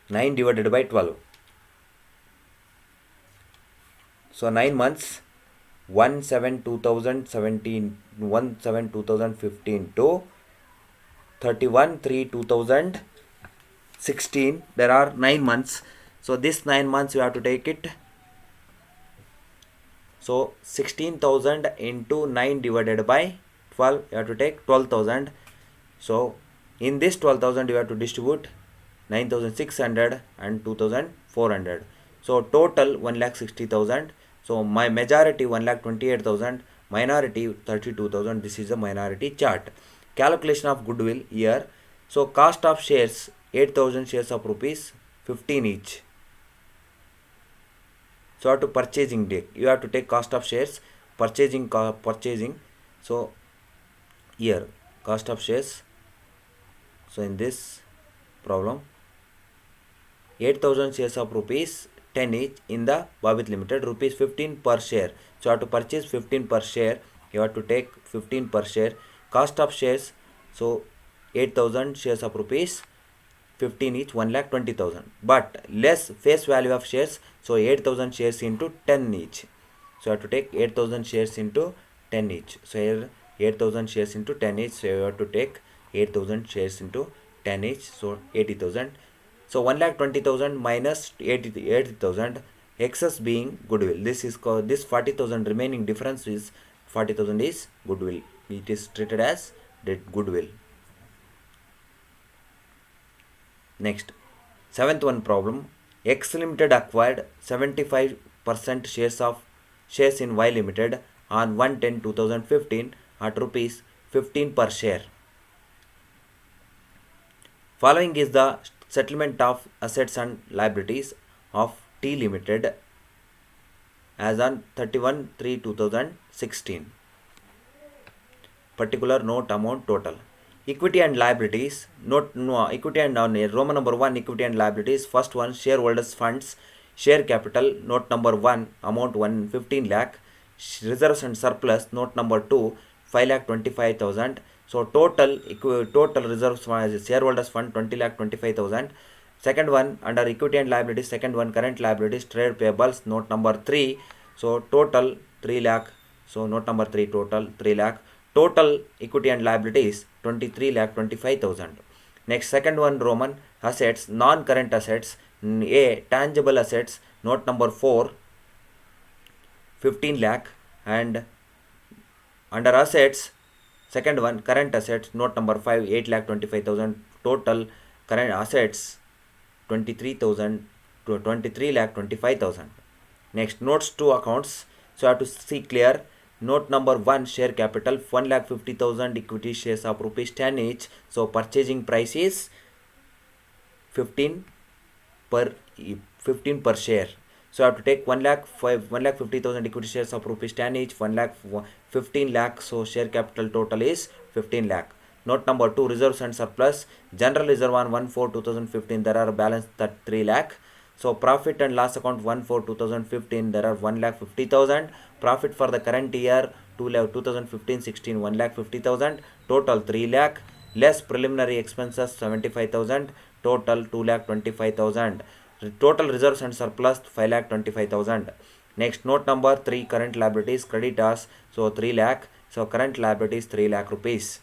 9 divided by 12. So 9 months, 1/7/2017, 1/7/2015 to 31/3/2016. There are 9 months. So this 9 months you have to take it. So 16,000 into 9 divided by 12, you have to take 12,000. So in this 12,000 you have to distribute 9,600 and 2,400. So total 1,60,000. So my majority 1,28,000, minority 32,000. This is the minority chart. Calculation of goodwill here. So cost of shares 8,000 shares of rupees 15 each. So to purchasing date, you have to take cost of shares, purchasing. So here cost of shares. So in this problem, 8,000 shares of rupees 10 each in the Babit Limited, rupees 15 per share. So you have to purchase 15 per share. You have to take 15 per share. Cost of shares, so 8,000 shares of rupees 15 each, 1,20,000. But less face value of shares, so 8,000 shares into 10 each. So you have to take 8,000 shares into 10 each. So here 8,000 shares into 10 each. So you have to take 8,000 shares into 10 each. So 80,000. So 1,20,000 minus 80,000, excess being goodwill. This is called, this 40,000 remaining difference is 40,000 is goodwill. It is treated as goodwill. Next, 7th one problem. X Limited acquired 75% shares in Y Limited on 1/10/2015 at rupees 15 per share. Following is the settlement of assets and liabilities of T Limited as on 31/3/2016. Particular note amount total. Equity and liabilities. Equity and Roman number 1, equity and liabilities. First one, shareholders funds, share capital. Note number 1, amount 115 lakh. Reserves and surplus. Note number 2, 5,25,000. So total reserves, shareholders fund 20,25,000. Second one, under equity and liabilities, second one, current liabilities, trade payables, note number 3. So total 3 lakh. So note number 3, total 3 lakh. Total equity and liabilities 23 lakh 25,000. Next, second one, Roman, assets, non-current assets, A, tangible assets, note number 4, 15 lakh. And under assets, second one, current assets, note number 5, 8 lakh 25,000. Total current assets 23,000 to 23 lakh 25,000. Next, notes to accounts. So I have to see clear. Note number 1, share capital 1,50,000 equity shares of rupees 10 each. So purchasing price is 15 per 15 per share. So I have to take 1,50,000 equity shares of rupees 10 each, 15 lakh. So share capital total is 15 lakh. Note number 2, reserves and surplus. General reserve on 1/4/2015 there are balance that 3 lakh. So profit and loss account 1/4/2015 there are 1,50,000. Profit for the current year 2015-16 1,50,000. Total 3 lakh. Less preliminary expenses 75,000. Total 2,25,000. Total reserves and surplus 5,25,000. Next, note number 3, current liabilities, creditors, so 3 lakh. So current liabilities 3 lakh rupees.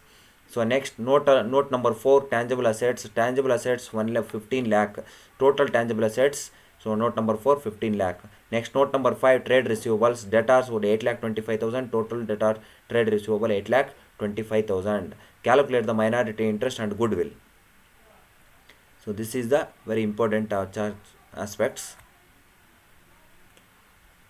So next, note number 4, tangible assets. Tangible assets 15 lakh. Total tangible assets. So note number 4, 15 lakh. Next, note number 5, trade receivables. Debtors would 8 lakh 25,000. Total debtor trade receivable 8 lakh 25,000. Calculate the minority interest and goodwill. So this is the very important chart aspects.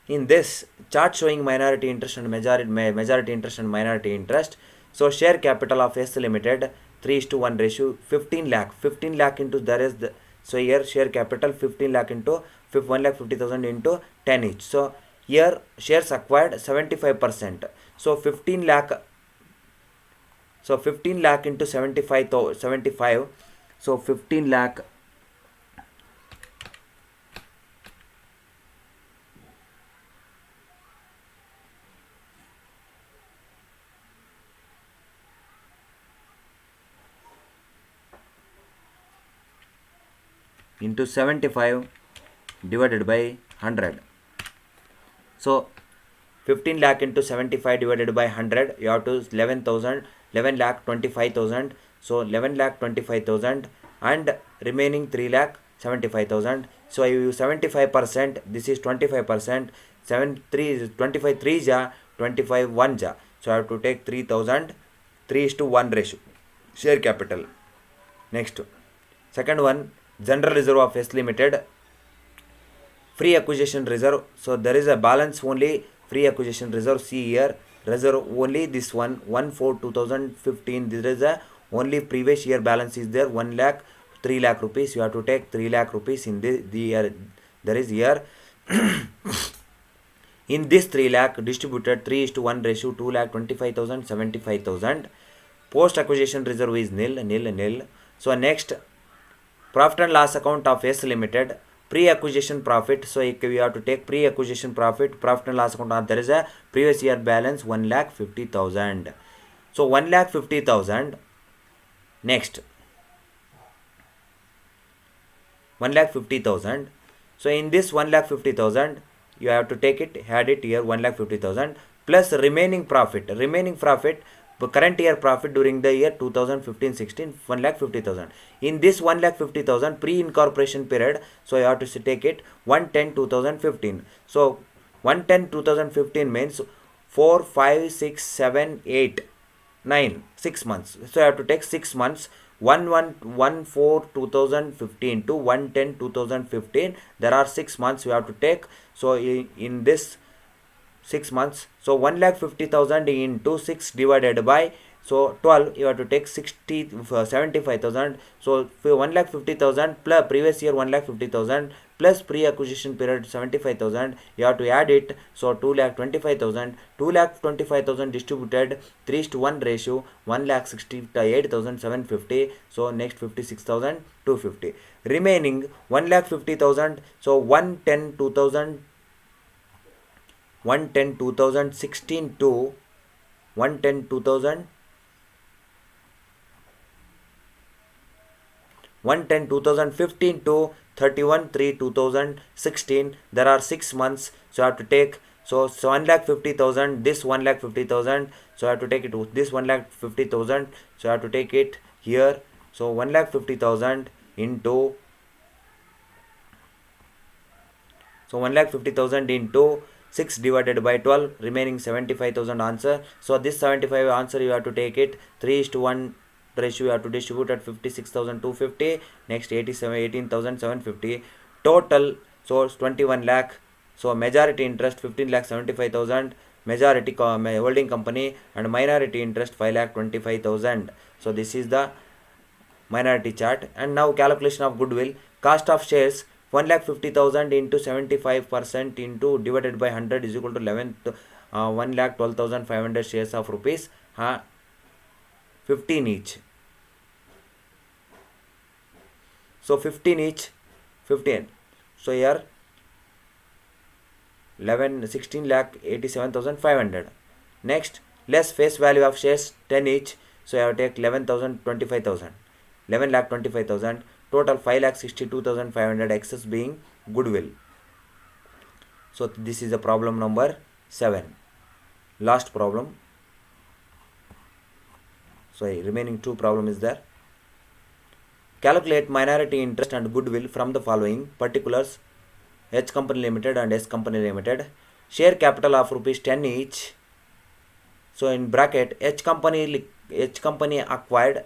In this chart showing minority interest and majority interest and minority interest. So share capital of S Limited 3:1 ratio 15 lakh. 15 lakh into there is the, so here share capital 15 lakh into 1,50,000 into 10 each. So here shares acquired 75%. So 15 lakh. So 15 lakh into 75. So 15 lakh into 75 divided by 100. So 15 lakh into 75 divided by 100, you have to 11 lakh 25,000. So 11 lakh 25,000 and remaining 3 lakh 75,000. So I use 75%. This is 25%. 25 3 ja 25 1 ja. So I have to take 3,000 3:1 ratio share capital. Next, second one, general reserve of S Limited, free acquisition reserve. So there is a balance only free acquisition reserve. See here, reserve only this one 1/4/2015. This is a only previous year balance is there 1 lakh 3 lakh rupees. You have to take 3 lakh rupees in the year. There is here in this 3 lakh distributed 3:1 ratio 2 lakh 25,000 75,000. Post acquisition reserve is nil. So next, profit and loss account of S Limited, pre-acquisition profit. So we have to take pre-acquisition profit and loss account. There is a previous year balance 1,50,000. So 1,50,000. Next, 1,50,000. So in this 1,50,000, you have to take it, add it here 1,50,000 plus remaining profit. Current year profit during the year 2015-16 1,50,000. In this 1,50,000 pre-incorporation period, so you have to take it 1/10/2015. So 1/10/2015 means 4, 5, 6, 7, 8, 9, 6 months. So you have to take 6 months. 1/1/4/2015 to 1/10/2015. There are 6 months you have to take. So in this 6 months, so 1,50,000 into 6 divided by, so 12, you have to take 75,000. So 1,50,000 plus previous year 1,50,000 plus pre-acquisition period 75,000, you have to add it. So 2,25,000. 2,25,000 distributed 3:1 ratio 1,68,750. So next 56,250. Remaining 1,50,000. So 1/10/2016 to 1/10/2000 110 2015 to 31 3 2016. There are 6 months, so I have to take, so 1,50,000, this 1,50,000, so I have to take it to this 1,50,000, so I have to take it here. So 1,50,000 into, so 1,50,000 into 6 divided by 12, remaining 75,000 answer. So this 75 answer you have to take it 3:1 ratio, you have to distribute at 56,250. Next 18,750 total, so 21 lakh. So majority interest 15,75,000, majority holding company, and minority interest 5,25,000. So this is the minority chart. And now calculation of goodwill. Cost of shares 1,50,000 into 75% into divided by 100 is equal to 1,12,500 shares of rupees 15 each. So 15 each, 15. So here 16,87,500. Next, less face value of shares 10 each. So I have to take 11,025,000. 11,25,000. Total 5,62,500, excess being goodwill. So this is the problem number 7. Last problem. So remaining 2 problem is there. Calculate minority interest and goodwill from the following particulars: H Company Limited and S Company Limited. Share capital of rupees 10 each. So in bracket, H Company acquired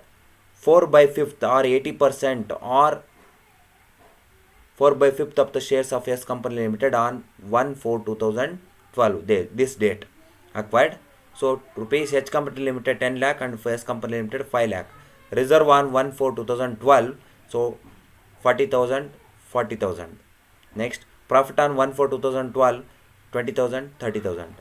4/5 or 80% or 4/5 of the shares of S Company Limited on 1/4/2012. This date acquired. So rupees H Company Limited 10 lakh and S Company Limited 5 lakh. Reserve on 1/4/2012. So 40,000, 40,000. Next, profit on 1/4/2012, 20,000, 30,000.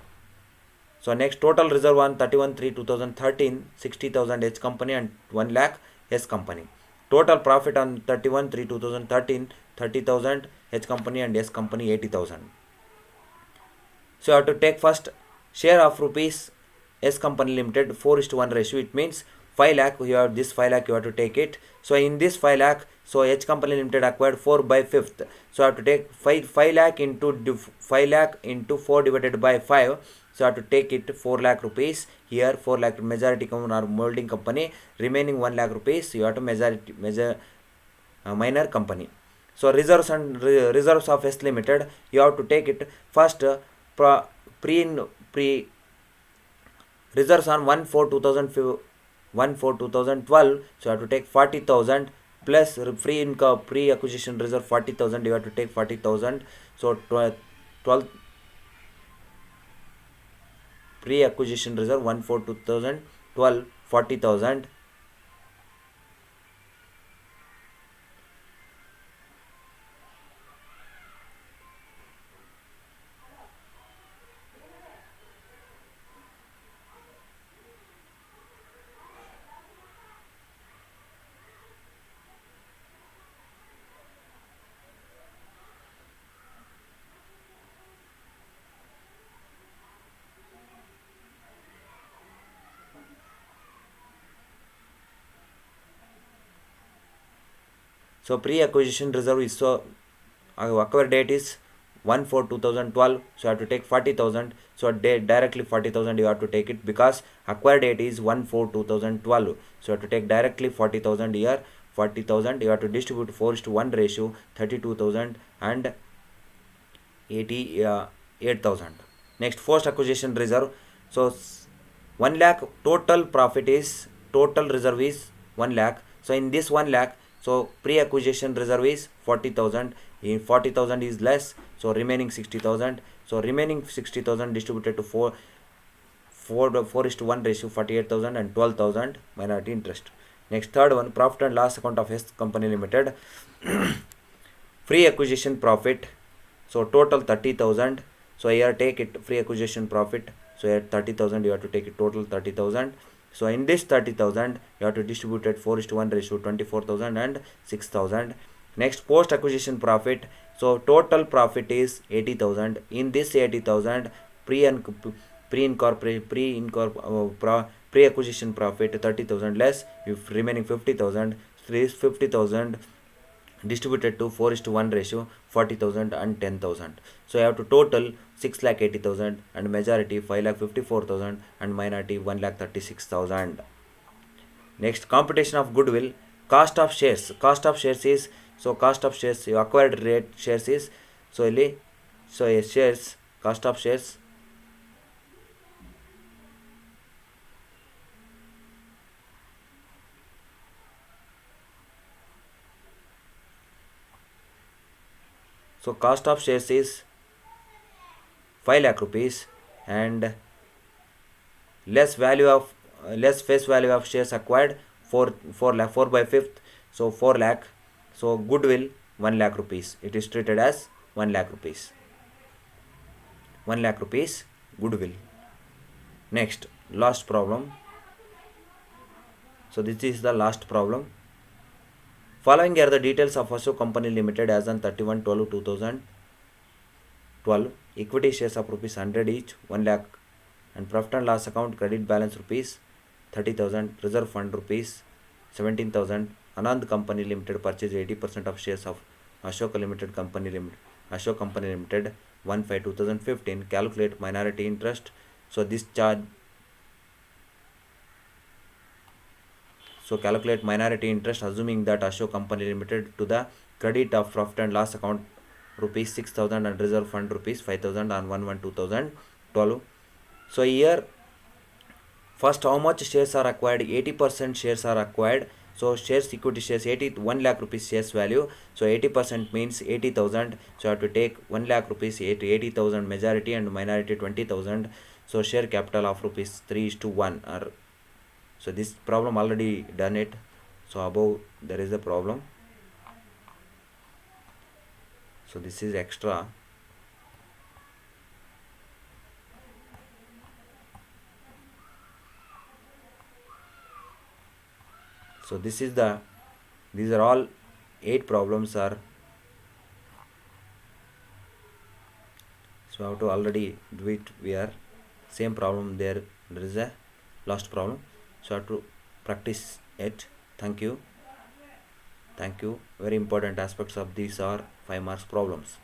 So next, total reserve on 31/3/2013, 60,000 H Company and 1 lakh S Company. Total profit on 31/3/2013, 30,000 H Company and S Company 80,000. So you have to take first share of rupees S Company Limited 4:1 ratio. It means 5 lakh, you have this 5 lakh, you have to take it. So in this 5 lakh, so H Company Limited acquired 4/5. So I have to take 5 lakh into 5 lakh into 4 divided by 5. So I have to take it 4 lakh rupees. Here 4 lakh majority company or holding company. Remaining 1 lakh rupees you have to minor company. So reserves and reserves of S Limited, you have to take it first. Pre reserves on 1/4/2012. So you have to take 40,000 plus free income pre-acquisition reserve 40,000. You have to take 40,000. So 12 pre-acquisition reserve 1/4/2012 40,000. So pre-acquisition reserve is, so acquired date is 1/4/2012. So you have to take 40,000. So directly 40,000 you have to take it because acquired date is 1/4/2012. So you have to take directly 40,000 here. 40,000 you have to distribute 4:1 ratio, 32,000 and 88,000. Next, post acquisition reserve. So 1 lakh total profit is, total reserve is 1 lakh. So in this 1 lakh, so pre-acquisition reserve is 40,000. In 40,000 is less, so remaining 60,000. So remaining 60,000 distributed to 4:1 ratio, 48,000 and 12,000 minority interest. Next, third one, profit and loss account of S Company Limited. Pre-acquisition profit. So total 30,000. So here take it free acquisition profit. So here 30,000 you have to take it total 30,000. So in this 30,000 you have to distribute at 4:1 ratio, 24,000 and 6,000. Next, post acquisition profit. So total profit is 80,000. In this 80,000 pre-acquisition profit 30,000 less, if remaining 50,000. is 50,000 distributed to 4:1 ratio, 40,000 and 10,000. So you have to total 6,80,000 and majority 5,54,000 and minority 1,36,000. Next, computation of goodwill. Cost of shares. Cost of shares is, so cost of shares, you acquired rate shares is, so ಇಲ್ಲಿ so a shares cost of shares, so cost of shares is 5 lakh rupees and less value of less face value of shares acquired 4 lakh, 4 by 5th, so 4 lakh. So goodwill 1 lakh rupees, it is treated as 1 lakh rupees, 1 lakh rupees goodwill. Next, last problem. So this is the last problem. Following are the details of Ashok Company Limited as on 31/12/2012. Equity shares of rupees 100 each, 1 lakh, and profit and loss account credit balance rupees 30,000, reserve fund rupees 17,000. Anand Company Limited purchased 80% of shares of Ashok Company Limited 1/5/2015. Calculate minority interest. So this charge. So calculate minority interest assuming that Ashok Company Limited to the credit of profit and loss account rupees 6,000 and reserve fund rupees 5,000 on 1/1/2012. So here first how much shares are acquired? 80% shares are acquired. So shares equity shares 1 lakh rupees shares value. So 80% means 80,000. So I have to take 1 lakh rupees 80,000 majority and minority 20,000. So share capital of rupees 3:1 or. So this problem already done it. So above there is a problem. So this is extra. So this is the, these are all 8 problems are. So I have to already do it. We are same problem there. There is a last problem. So I have to practice it. Thank you. Very important aspects of these are 5 marks problems.